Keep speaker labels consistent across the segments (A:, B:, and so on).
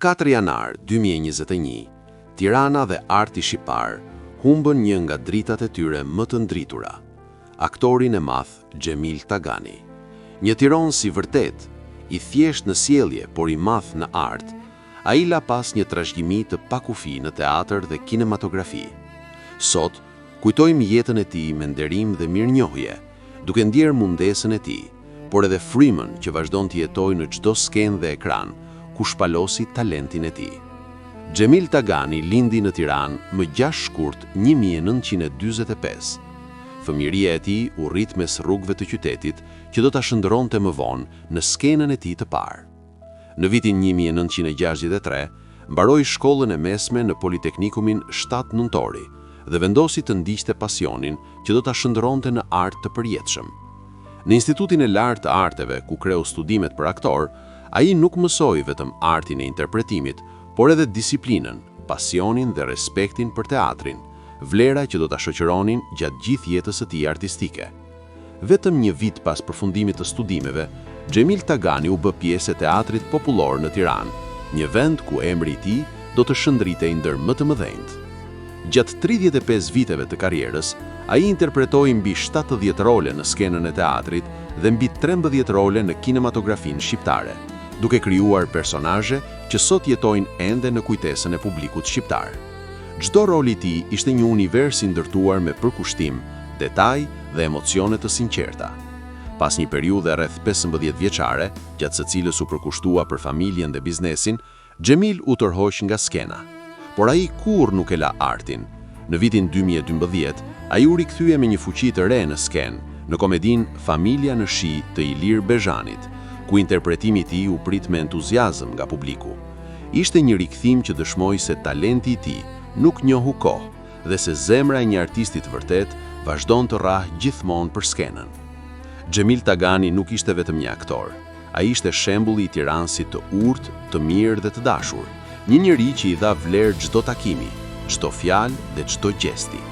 A: 4 janar 2021, Tirana dhe arti shqiptar humbën një nga dritat e tyre më të ndritura, aktorin e madh Xhemil Tagani. Një tiron si vërtet, i thjesht në sjellje, por i madh në art, ai la pas një trashëgimi të pakufi në teatr dhe kinematografi. Sot, kujtojmë jetën e tij me nderim dhe mirënjohje, duke ndjerë mundesën e tij, por edhe frymën që vazhdon të jetojë në çdo skenë dhe ekran, ku shpalosi talentin e tij. Xhemil Tagani lindi në Tiranë më 6 shkurt 1945. Fëmijëria e tij u rrit mes rrugëve të qytetit që do ta shndërronte më vonë në skenën e tij të parë. Në vitin 1963, mbaroi shkollën e mesme në Politeknikumin 7 Nëntori dhe vendosi të ndiqte pasionin që do ta shndërronte në art të përjetshëm. Në Institutin e Lartë të Arteve, ku kreu studimet për aktor, ai nuk mësoi vetëm artin e interpretimit, por edhe disiplinën, pasionin dhe respektin për teatrin, vlera që do ta shoqëronin gjatë gjithë jetës së tij artistike. Vetëm një vit pas përfundimit të studimeve, Xhemil Tagani u bë pjesë e Teatrit Popullor në Tiranë, një vend ku emri i tij do të shndritej ndër më të mëdhenjt. Gjatë 35 viteve të karrierës, ai interpretoi mbi 70 role në skenën e teatrit dhe mbi 13 role në kinematografinë shqiptare, duke krijuar personazhe që sot jetojnë ende në kujtesën e publikut shqiptar. Çdo rol i tij ishte një univers i ndërtuar me përkushtim, detaj dhe emocione të sinqerta. Pas një periudhe rreth 15 vjeçare, gjatë së cilës u përkushtua për familjen dhe biznesin, Xhemil u tërhoq nga skena. Por ai kurrë nuk e la artin. Në vitin 2012, ai u rikthye me një fuqi të re në skenë, në komedinë Familja në shi të Ilir Bezhanit, ku interpretimi i tij u prit me entuziazëm nga publiku. Ishte një rikthim që dëshmoi se talenti i tij nuk njohu kohë dhe se zemra e një artisti të vërtet vazhdon të rrahë gjithmonë për skenën. Xhemil Tagani nuk ishte vetëm një aktor. Ai ishte shembulli i tiranësit të urtë, të mirë dhe të dashur, një njeri që i dha vlerë çdo takimi, çdo fjalë dhe çdo gjesti.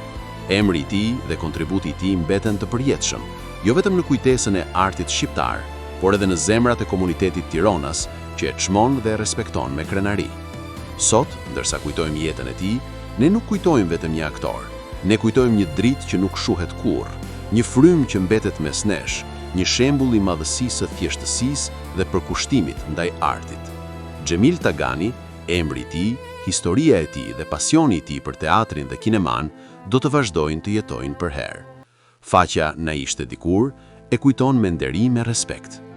A: Emri i tij dhe kontributi i tij mbeten të përjetshëm, jo vetëm në kujtesën e artit shqiptar, por edhe në zemrat e komunitetit Tironas, që e çmon dhe respekton me krenari. Sot, ndërsa kujtojmë jetën e tij, ne nuk kujtojmë vetëm një aktor, ne kujtojmë një dritë që nuk shuhet kurrë, një frymë që mbetet mes nesh, një shembull i madhësisë së thjeshtësisë dhe përkushtimit ndaj artit. Xhemil Tagani, emri i tij, historia e tij dhe pasioni i tij për teatrin dhe kineman do të vazhdojnë të jetojnë përherë. Faqja Na ishte dikur e kujton me nderim e respekt.